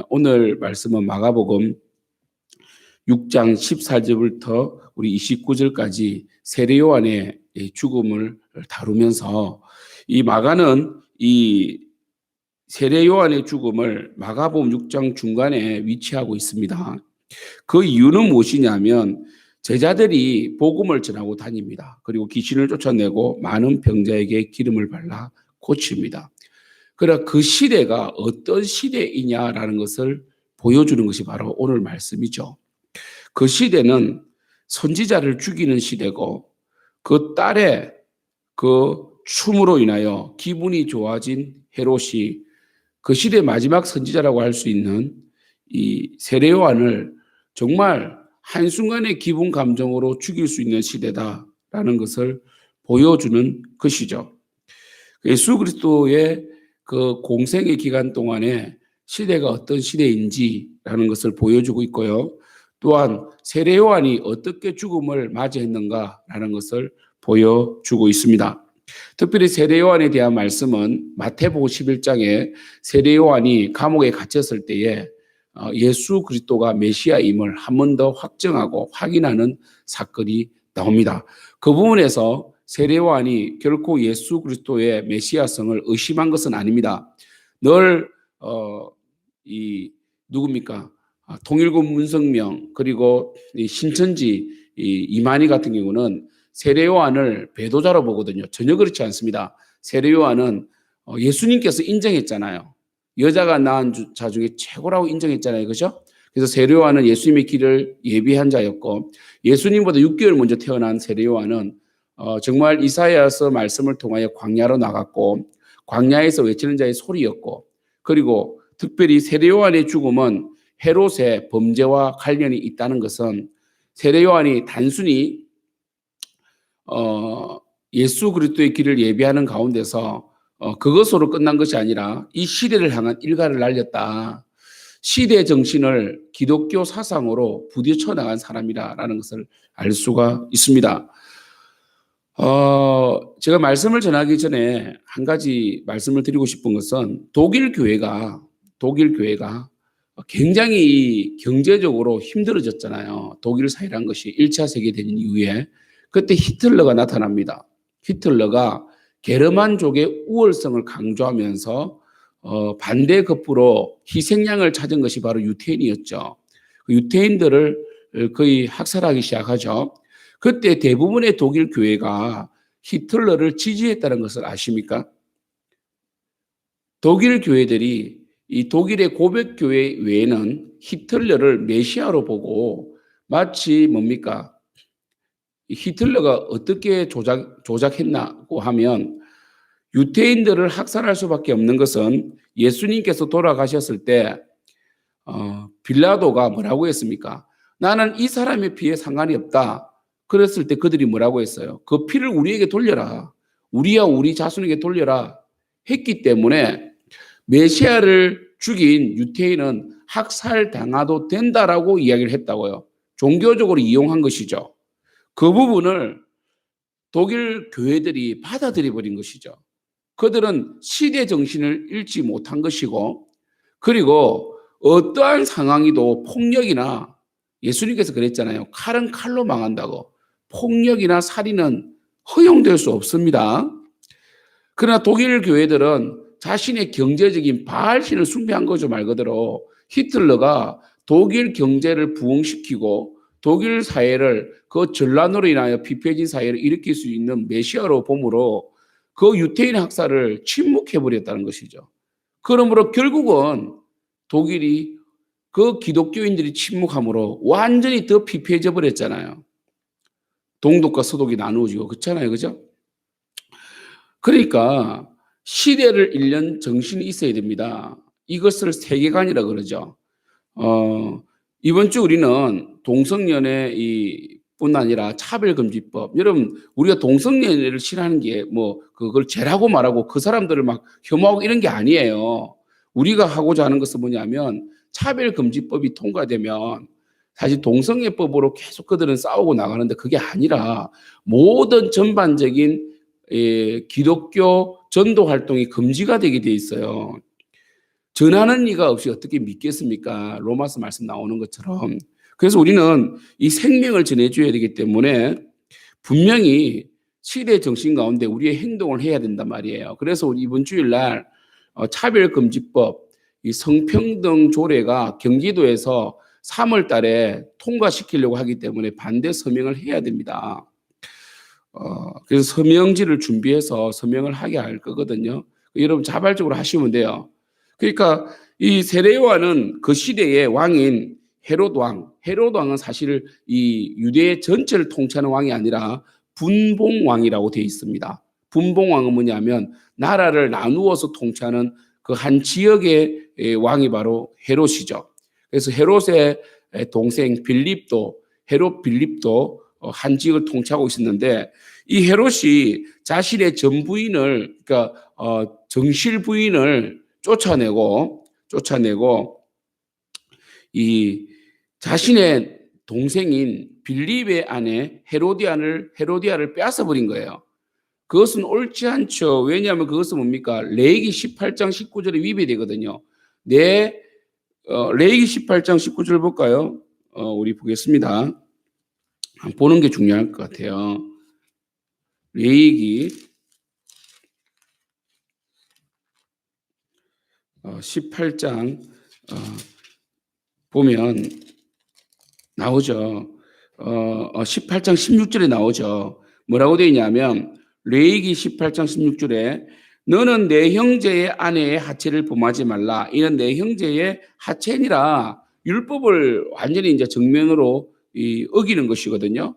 오늘 말씀은 마가복음 6장 14절부터 우리 29절까지 세례 요한의 죽음을 다루면서 이 마가는 이 세례 요한의 죽음을 마가복음 6장 중간에 위치하고 있습니다. 그 이유는 무엇이냐면 제자들이 복음을 전하고 다닙니다. 그리고 귀신을 쫓아내고 많은 병자에게 기름을 발라 고칩니다. 그러나 그 시대가 어떤 시대이냐라는 것을 보여주는 것이 바로 오늘 말씀이죠. 그 시대는 선지자를 죽이는 시대고 그 딸의 그 춤으로 인하여 기분이 좋아진 헤롯이 그 시대의 마지막 선지자라고 할 수 있는 이 세례 요한을 정말 한순간의 기분 감정으로 죽일 수 있는 시대다라는 것을 보여주는 것이죠. 예수 그리스도의 그 공생의 기간 동안에 시대가 어떤 시대인지라는 것을 보여주고 있고요. 또한 세례 요한이 어떻게 죽음을 맞이했는가라는 것을 보여주고 있습니다. 특별히 세례 요한에 대한 말씀은 마태복음 11장에 세례 요한이 감옥에 갇혔을 때에 예수 그리스도가 메시아임을 한 번 더 확정하고 확인하는 사건이 나옵니다. 그 부분에서 세례 요한이 결코 예수 그리스도의 메시아성을 의심한 것은 아닙니다. 늘 누굽니까? 통일군 문성명 그리고 신천지 이만희 같은 경우는 세례 요한을 배도자로 보거든요. 전혀 그렇지 않습니다. 세례 요한은 예수님께서 인정했잖아요. 여자가 낳은 자 중에 최고라고 인정했잖아요. 그렇죠? 그래서 세례 요한은 예수님의 길을 예비한 자였고 예수님보다 6개월 먼저 태어난 세례 요한은 정말 이사야서 말씀을 통하여 광야로 나갔고 광야에서 외치는 자의 소리였고 그리고 특별히 세례 요한의 죽음은 헤롯의 범죄와 관련이 있다는 것은 세례 요한이 단순히 예수 그리스도의 길을 예비하는 가운데서 그것으로 끝난 것이 아니라 이 시대를 향한 일가를 날렸다. 시대 정신을 기독교 사상으로 부딪혀 나간 사람이라는 것을 알 수가 있습니다. 제가 말씀을 전하기 전에 한 가지 말씀을 드리고 싶은 것은 독일 교회가 굉장히 경제적으로 힘들어졌잖아요. 독일 사회란 것이 1차 세계대전 이후에 그때 히틀러가 나타납니다. 히틀러가 게르만족의 우월성을 강조하면서 반대급부로 희생양을 찾은 것이 바로 유태인이었죠. 그 유태인들을 거의 학살하기 시작하죠. 그때 대부분의 독일 교회가 히틀러를 지지했다는 것을 아십니까? 독일 교회들이 이 독일의 고백교회 외에는 히틀러를 메시아로 보고 마치 뭡니까? 히틀러가 어떻게 조작했나고 하면 유태인들을 학살할 수밖에 없는 것은 예수님께서 돌아가셨을 때 빌라도가 뭐라고 했습니까? 나는 이 사람의 피에 상관이 없다. 그랬을 때 그들이 뭐라고 했어요? 그 피를 우리에게 돌려라. 우리야 우리 자손에게 돌려라. 했기 때문에 메시아를 죽인 유태인은 학살당하도 된다라고 이야기를 했다고요. 종교적으로 이용한 것이죠. 그 부분을 독일 교회들이 받아들여 버린 것이죠. 그들은 시대 정신을 잃지 못한 것이고 그리고 어떠한 상황이도 폭력이나 예수님께서 그랬잖아요. 칼은 칼로 망한다고. 폭력이나 살인은 허용될 수 없습니다. 그러나 독일 교회들은 자신의 경제적인 바알신을 숭배한 거죠. 말 그대로 히틀러가 독일 경제를 부흥시키고 독일 사회를 그 전란으로 인하여 피폐해진 사회를 일으킬 수 있는 메시아로 보므로 그 유태인 학살을 침묵해버렸다는 것이죠. 그러므로 결국은 독일이 그 기독교인들이 침묵함으로 완전히 더 피폐해져 버렸잖아요. 동독과 서독이 나누어지고 그렇잖아요. 그죠? 그러니까 시대를 읽는 정신이 있어야 됩니다. 이것을 세계관이라 그러죠. 이번 주 우리는 동성연애 뿐 아니라 차별금지법. 여러분, 우리가 동성연애를 싫어하는 게 그걸 죄라고 말하고 그 사람들을 막 혐오하고 이런 게 아니에요. 우리가 하고자 하는 것은 뭐냐면 차별금지법이 통과되면 사실 동성애법으로 계속 그들은 싸우고 나가는데 그게 아니라 모든 전반적인 기독교 전도 활동이 금지가 되게 돼 있어요. 전하는 이가 없이 어떻게 믿겠습니까? 로마서 말씀 나오는 것처럼. 그래서 우리는 이 생명을 전해줘야 되기 때문에 분명히 시대 정신 가운데 우리의 행동을 해야 된단 말이에요. 그래서 우리 이번 주일날 차별금지법, 이 성평등 조례가 경기도에서 3월 달에 통과시키려고 하기 때문에 반대 서명을 해야 됩니다. 그래서 서명지를 준비해서 서명을 하게 할 거거든요. 여러분 자발적으로 하시면 돼요. 그러니까 이 세례 요한은 그 시대의 왕인 헤롯 왕, 헤롯 왕은 사실 이 유대 전체를 통치하는 왕이 아니라 분봉 왕이라고 되어 있습니다. 분봉 왕은 뭐냐면 나라를 나누어서 통치하는 그 한 지역의 왕이 바로 헤롯이죠. 그래서 헤롯의 동생 빌립도, 헤롯 빌립도 한 지역을 통치하고 있었는데 이 헤롯이 자신의 전 부인을, 그러니까 정실 부인을 쫓아내고 이 자신의 동생인 빌립의 아내 헤로디아를 빼앗아 버린 거예요. 그것은 옳지 않죠. 왜냐하면 그것은 뭡니까? 레위기 18장 19절에 위배되거든요. 레위기 18장 19절 볼까요? 우리 보겠습니다. 보는 게 중요할 것 같아요. 레위기 18장 보면 나오죠. 18장 16절에 나오죠. 뭐라고 되어 있냐면 레위기 18장 16절에 너는 내 형제의 아내의 하체를 범하지 말라. 이는 내 형제의 하체니라. 율법을 완전히 이제 정면으로 어기는 것이거든요.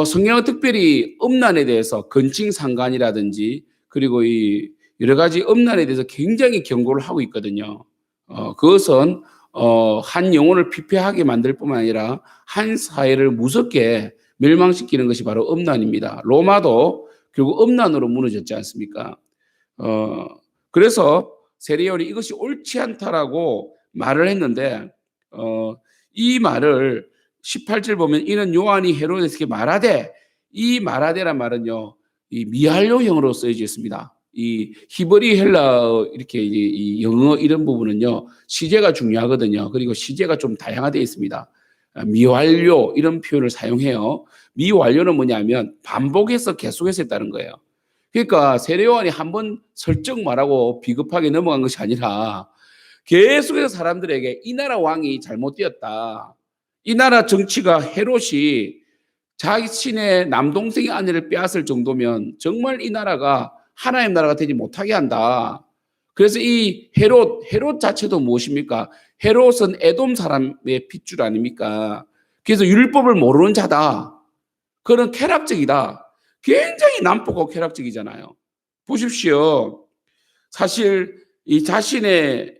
성경은 특별히 음란에 대해서 건칭상간이라든지 그리고 이 여러 가지 음란에 대해서 굉장히 경고를 하고 있거든요. 그것은 한 영혼을 피폐하게 만들 뿐만 아니라 한 사회를 무섭게 멸망시키는 것이 바로 음란입니다. 로마도 결국 음란으로 무너졌지 않습니까? 그래서 세례 요한이 이것이 옳지 않다라고 말을 했는데 이 말을 18절 보면 이는 요한이 헤로데스에게 말하되, 이 말하되란 말은요, 이 미할료형으로 쓰여져 있습니다. 이 히브리 헬라어 이렇게 이 영어 이런 부분은요 시제가 중요하거든요. 그리고 시제가 좀 다양화되어 있습니다. 미완료 이런 표현을 사용해요. 미완료는 뭐냐면 반복해서 계속해서 했다는 거예요. 그러니까 세례 요한이 한번 설정 말하고 비겁하게 넘어간 것이 아니라 계속해서 사람들에게 이 나라 왕이 잘못되었다. 이 나라 정치가 헤롯이 자신의 남동생의 아내를 빼앗을 정도면 정말 이 나라가 하나님 나라가 되지 못하게 한다. 그래서 이 헤롯 자체도 무엇입니까? 헤롯은 에돔 사람의 핏줄 아닙니까? 그래서 율법을 모르는 자다. 그런 쾌락적이다. 굉장히 난폭하고 쾌락적이잖아요. 보십시오. 사실 이 자신의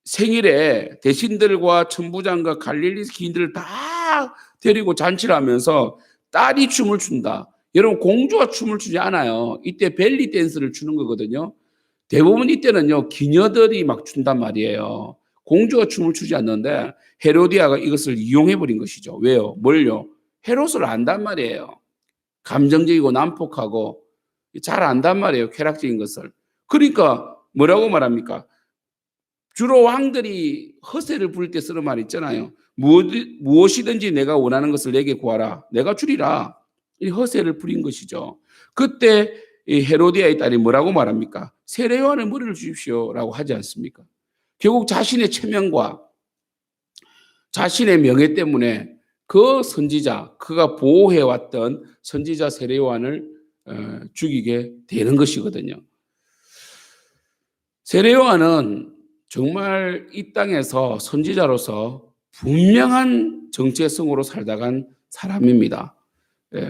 생일에 대신들과 천부장과 갈릴리 기인들을 다 데리고 잔치를 하면서 딸이 춤을 춘다. 여러분 공주가 춤을 추지 않아요. 이때 벨리 댄스를 추는 거거든요. 대부분 이때는요 기녀들이 막 춘단 말이에요. 공주가 춤을 추지 않는데 헤로디아가 이것을 이용해 버린 것이죠. 왜요? 뭘요? 헤롯을 안단 말이에요. 감정적이고 난폭하고 잘 안단 말이에요. 쾌락적인 것을. 그러니까 뭐라고 말합니까? 주로 왕들이 허세를 부릴 때 쓰는 말 있잖아요. 무엇이든지 내가 원하는 것을 내게 구하라. 내가 주리라. 이 허세를 부린 것이죠. 그때 이 헤로디아의 딸이 뭐라고 말합니까? 세례 요한의 머리를 주십시오라고 하지 않습니까? 결국 자신의 체면과 자신의 명예 때문에 그 선지자, 그가 보호해왔던 선지자 세례 요한을 죽이게 되는 것이거든요. 세례 요한은 정말 이 땅에서 선지자로서 분명한 정체성으로 살다간 사람입니다.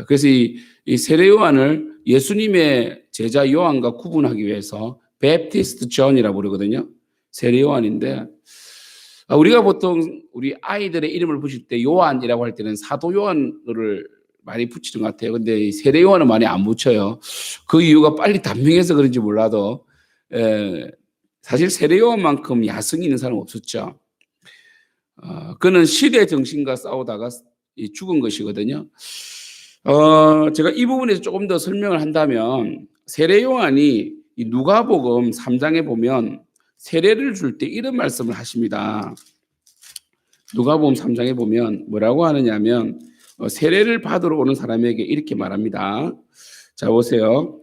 그래서 이 세례 요한을 예수님의 제자 요한과 구분하기 위해서 베프티스트 존이라고 부르거든요. 세례 요한인데 우리가 보통 우리 아이들의 이름을 붙일 때 요한이라고 할 때는 사도 요한을 많이 붙이는 것 같아요. 근데 세례 요한은 많이 안 붙여요. 그 이유가 빨리 단명해서 그런지 몰라도 사실 세례 요한만큼 야성이 있는 사람은 없었죠. 그는 시대 정신과 싸우다가 죽은 것이거든요. 제가 이 부분에서 조금 더 설명을 한다면 세례 요한이 이 누가복음 3장에 보면 세례를 줄 때 이런 말씀을 하십니다. 누가복음 3장에 보면 뭐라고 하느냐면 세례를 받으러 오는 사람에게 이렇게 말합니다. 자, 보세요.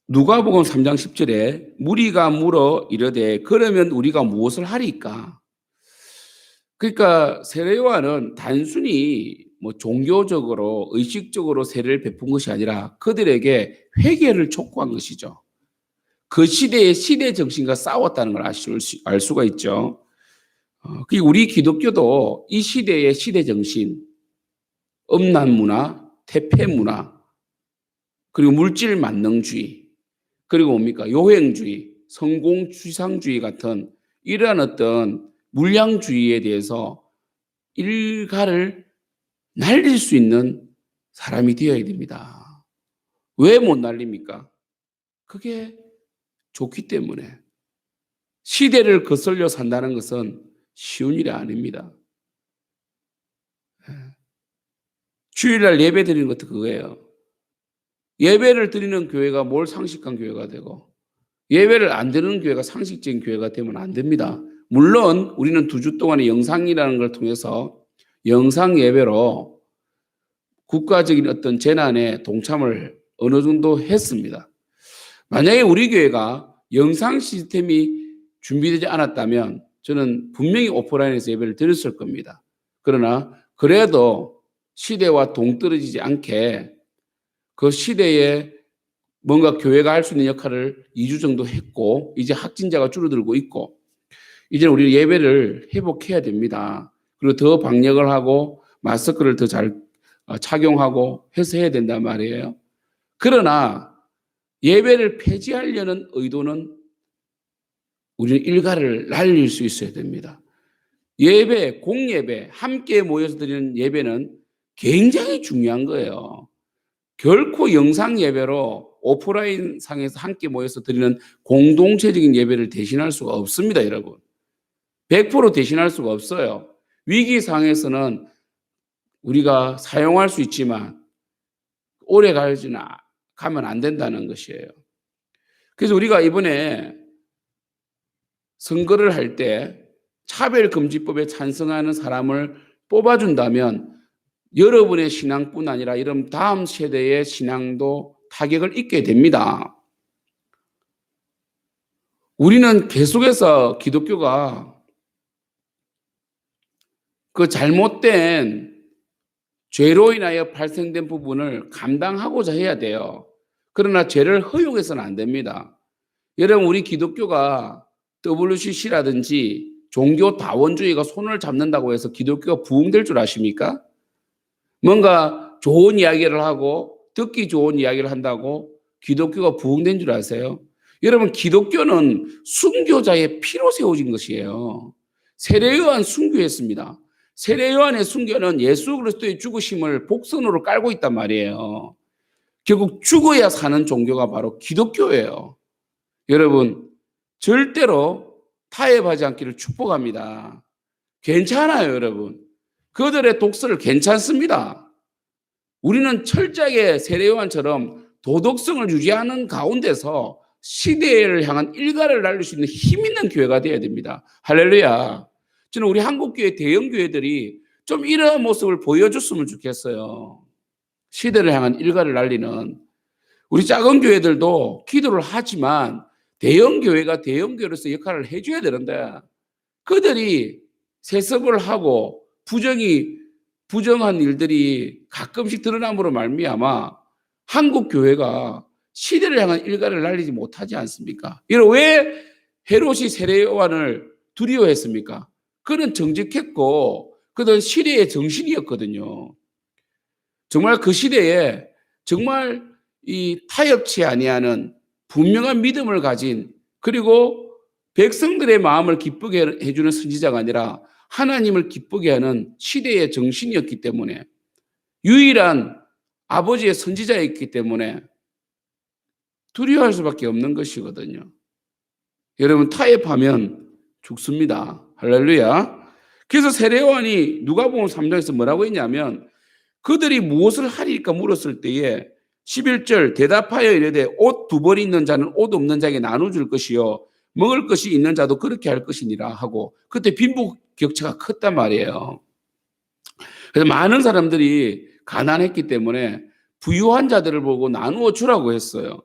누가복음 3장 10절에 무리가 물어 이르되 그러면 우리가 무엇을 하리까? 그러니까 세례 요한은 단순히 뭐 종교적으로 의식적으로 세례를 베푼 것이 아니라 그들에게 회개를 촉구한 것이죠. 그 시대의 시대 정신과 싸웠다는 걸 알 수가 있죠. 우리 기독교도 이 시대의 시대 정신, 음란 문화, 퇴폐 문화, 그리고 물질 만능주의, 그리고 뭡니까? 요행주의, 성공추상주의 같은 이러한 어떤 물량주의에 대해서 일가를 날릴 수 있는 사람이 되어야 됩니다. 왜 못 날립니까? 그게 좋기 때문에. 시대를 거슬려 산다는 것은 쉬운 일이 아닙니다. 주일날 예배 드리는 것도 그거예요. 예배를 드리는 교회가 뭘 상식한 교회가 되고 예배를 안 드리는 교회가 상식적인 교회가 되면 안 됩니다. 물론 우리는 2주 동안의 영상이라는 걸 통해서 영상 예배로 국가적인 어떤 재난에 동참을 어느 정도 했습니다. 만약에 우리 교회가 영상 시스템이 준비되지 않았다면 저는 분명히 오프라인에서 예배를 드렸을 겁니다. 그러나 그래도 시대와 동떨어지지 않게 그 시대에 뭔가 교회가 할 수 있는 역할을 2주 정도 했고 이제 확진자가 줄어들고 있고 이제 우리 예배를 회복해야 됩니다. 그리고 더 방역을 하고 마스크를 더 잘 착용하고 해서 해야 된단 말이에요. 그러나 예배를 폐지하려는 의도는 우리는 일가를 날릴 수 있어야 됩니다. 예배, 공예배, 함께 모여서 드리는 예배는 굉장히 중요한 거예요. 결코 영상 예배로 오프라인 상에서 함께 모여서 드리는 공동체적인 예배를 대신할 수가 없습니다, 여러분. 100% 대신할 수가 없어요. 위기 상에서는 우리가 사용할 수 있지만 오래 가면 안 된다는 것이에요. 그래서 우리가 이번에 선거를 할 때 차별금지법에 찬성하는 사람을 뽑아준다면 여러분의 신앙뿐 아니라 이런 다음 세대의 신앙도 타격을 입게 됩니다. 우리는 계속해서 기독교가 그 잘못된 죄로 인하여 발생된 부분을 감당하고자 해야 돼요. 그러나 죄를 허용해서는 안 됩니다. 여러분, 우리 기독교가 WCC라든지 종교 다원주의가 손을 잡는다고 해서 기독교가 부흥될 줄 아십니까? 뭔가 좋은 이야기를 하고 듣기 좋은 이야기를 한다고 기독교가 부흥된 줄 아세요? 여러분, 기독교는 순교자의 피로 세워진 것이에요. 세례 요한 순교했습니다. 세례 요한의 순교는 예수 그리스도의 죽으심을 복선으로 깔고 있단 말이에요. 결국 죽어야 사는 종교가 바로 기독교예요. 여러분, 절대로 타협하지 않기를 축복합니다. 괜찮아요, 여러분. 그들의 독서를 괜찮습니다. 우리는 철저하게 세례 요한처럼 도덕성을 유지하는 가운데서 시대를 향한 일가를 날릴 수 있는 힘 있는 교회가 되어야 됩니다. 할렐루야. 저는 우리 한국교회 대형 교회들이 좀 이런 모습을 보여줬으면 좋겠어요. 시대를 향한 일가를 날리는 우리 작은 교회들도 기도를 하지만 대형 교회가 대형 교회로서 역할을 해줘야 되는데 그들이 세습을 하고 부정한 일들이 가끔씩 드러남으로 말미암아 한국 교회가 시대를 향한 일가를 날리지 못하지 않습니까? 이런 왜 헤롯이 세례 요한을 두려워했습니까? 그는 정직했고 그는 시대의 정신이었거든요. 정말 그 시대에 정말 이 타협치 아니하는 분명한 믿음을 가진 그리고 백성들의 마음을 기쁘게 해주는 선지자가 아니라 하나님을 기쁘게 하는 시대의 정신이었기 때문에 유일한 아버지의 선지자였기 때문에 두려워할 수밖에 없는 것이거든요. 여러분, 타협하면 죽습니다. 할렐루야. 그래서 세례 요한이 누가복음 3장에서 뭐라고 했냐면 그들이 무엇을 하리까 물었을 때에 11절 대답하여 이르되 옷 두 벌 있는 자는 옷 없는 자에게 나눠줄 것이요 먹을 것이 있는 자도 그렇게 할 것이니라 하고, 그때 빈부격차가 컸단 말이에요. 그래서 많은 사람들이 가난했기 때문에 부유한 자들을 보고 나누어 주라고 했어요.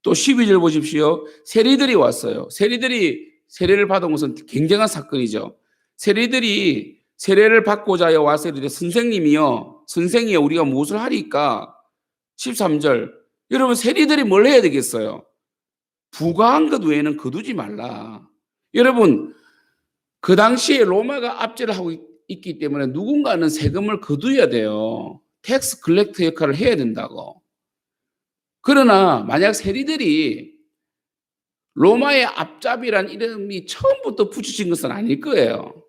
또 12절 보십시오. 세리들이 왔어요. 세리들이 세례를 받은 것은 굉장한 사건이죠. 세리들이 세례를 받고자 와서 이르되 선생님이요, 선생이요, 우리가 무엇을 하리까? 13절. 여러분, 세리들이 뭘 해야 되겠어요? 부과한 것 외에는 거두지 말라. 여러분, 그 당시에 로마가 압제를 하고 있기 때문에 누군가는 세금을 거두어야 돼요. 텍스 컬렉터 역할을 해야 된다고. 그러나 만약 세리들이 로마의 앞잡이란 이름이 처음부터 붙여진 것은 아닐 거예요.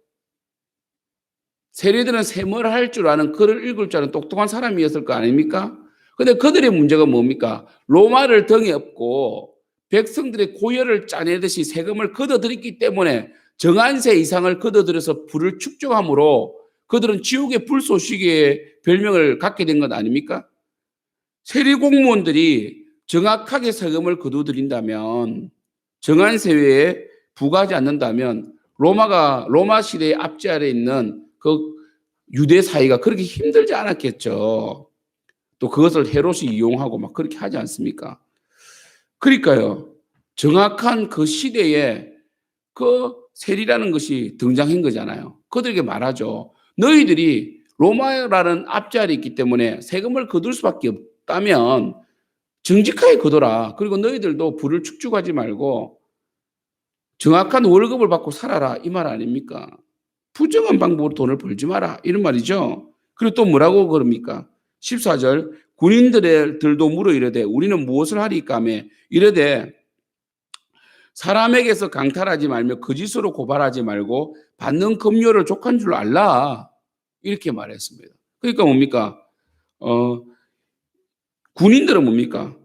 세리들은 세무를 할 줄 아는, 글을 읽을 줄 아는 똑똑한 사람이었을 거 아닙니까? 근데 그들의 문제가 뭡니까? 로마를 등에 업고 백성들의 고열을 짜내듯이 세금을 걷어들였기 때문에 정한세 이상을 걷어들여서 불을 축적함으로 그들은 지옥의 불쏘시개의 별명을 갖게 된 것 아닙니까? 세리 공무원들이 정확하게 세금을 거둬들인다면, 정한세 외에 부과하지 않는다면 로마 시대의 압제 아래 있는 그 유대 사회가 그렇게 힘들지 않았겠죠. 또 그것을 헤롯이 이용하고 막 그렇게 하지 않습니까? 그러니까요, 정확한 그 시대에 그 세리라는 것이 등장한 거잖아요. 그들에게 말하죠. 너희들이 로마라는 앞자리에 있기 때문에 세금을 거둘 수밖에 없다면 정직하게 거둬라. 그리고 너희들도 부를 축축하지 말고 정확한 월급을 받고 살아라. 이 말 아닙니까? 부정한 방법으로 돈을 벌지 마라. 이런 말이죠. 그리고 또 뭐라고 그럽니까? 14절 군인들도 물어 이르되 우리는 무엇을 하리까 하며 이르되 사람에게서 강탈하지 말며 거짓으로 고발하지 말고 받는 급료를 족한 줄 알라. 이렇게 말했습니다. 그러니까 뭡니까? 군인들은 뭡니까?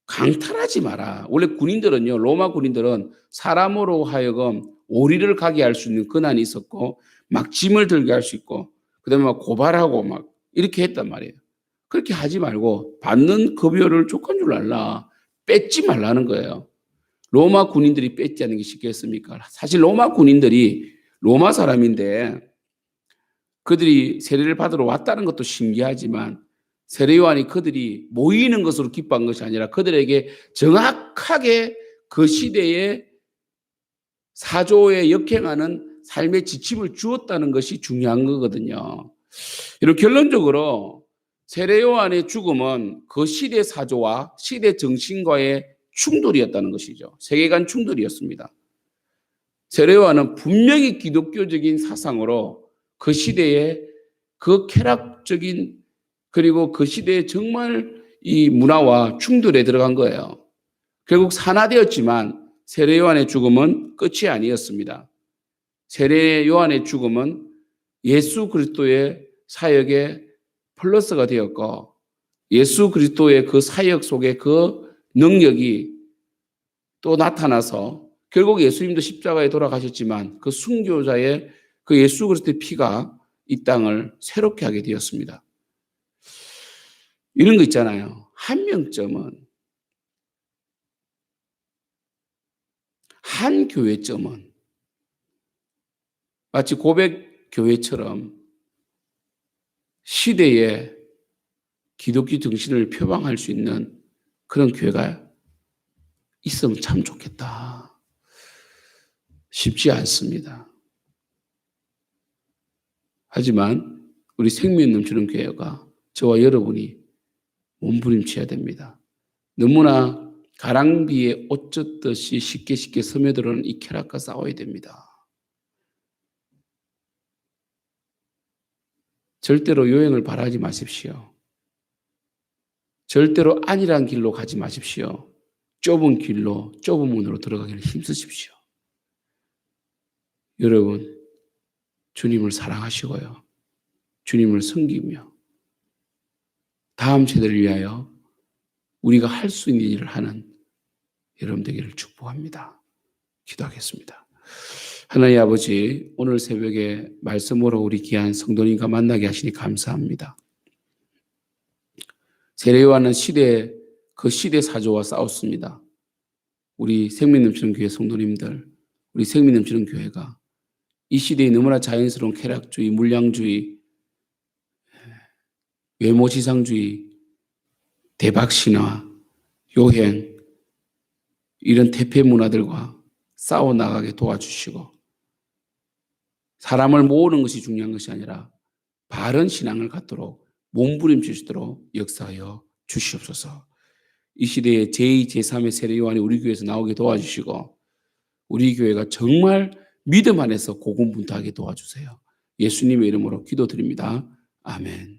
강탈하지 마라. 원래 군인들은요, 로마 군인들은 사람으로 하여금 오리를 가게 할 수 있는 권한이 있었고, 막 짐을 들게 할 수 있고, 그 다음에 막 고발하고 막 이렇게 했단 말이에요. 그렇게 하지 말고 받는 급여를 족한 줄 알라. 뺏지 말라는 거예요. 로마 군인들이 뺏지 않는 게 쉽겠습니까? 사실 로마 군인들이 로마 사람인데 그들이 세례를 받으러 왔다는 것도 신기하지만 세례 요한이 그들이 모이는 것으로 기뻐한 것이 아니라 그들에게 정확하게 그 시대의 사조에 역행하는 삶의 지침을 주었다는 것이 중요한 거거든요. 이렇게 결론적으로 세례 요한의 죽음은 그 시대 사조와 시대 정신과의 충돌이었다는 것이죠. 세계관 충돌이었습니다. 세례 요한은 분명히 기독교적인 사상으로 그 시대의 그 쾌락적인 그리고 그 시대에 정말 이 문화와 충돌에 들어간 거예요. 결국 산화되었지만 세례 요한의 죽음은 끝이 아니었습니다. 세례 요한의 죽음은 예수 그리스도의 사역의 플러스가 되었고 예수 그리스도의 그 사역 속에 그 능력이 또 나타나서 결국 예수님도 십자가에 돌아가셨지만 그 순교자의 그 예수 그리스도의 피가 이 땅을 새롭게 하게 되었습니다. 이런 거 있잖아요. 한 명점은, 한 교회점은 마치 고백 교회처럼 시대에 기독교 정신을 표방할 수 있는 그런 교회가 있으면 참 좋겠다. 쉽지 않습니다. 하지만 우리 생명 넘치는 교회가 저와 여러분이 몸부림쳐야 됩니다. 너무나 가랑비에 옷 젖듯이 쉽게 스며들어오는 이 쾌락과 싸워야 됩니다. 절대로 요행을 바라지 마십시오. 절대로 안일한 길로 가지 마십시오. 좁은 길로, 좁은 문으로 들어가기를 힘쓰십시오. 여러분, 주님을 사랑하시고요. 주님을 섬기며 다음 세대를 위하여 우리가 할 수 있는 일을 하는 여러분 되기를 축복합니다. 기도하겠습니다. 하나님 아버지, 오늘 새벽에 말씀으로 우리 귀한 성도님과 만나게 하시니 감사합니다. 세례 요한은 시대의 그 시대 사조와 싸웠습니다. 우리 생명 넘치는 교회 성도님들, 우리 생명 넘치는 교회가 이 시대에 너무나 자연스러운 쾌락주의, 물량주의, 외모지상주의, 대박신화, 요행 이런 퇴폐 문화들과 싸워나가게 도와주시고 사람을 모으는 것이 중요한 것이 아니라 바른 신앙을 갖도록 몸부림치시도록 역사하여 주시옵소서. 이 시대에 제2, 제3의 세례 요한이 우리 교회에서 나오게 도와주시고 우리 교회가 정말 믿음 안에서 고군분투하게 도와주세요. 예수님의 이름으로 기도드립니다. 아멘.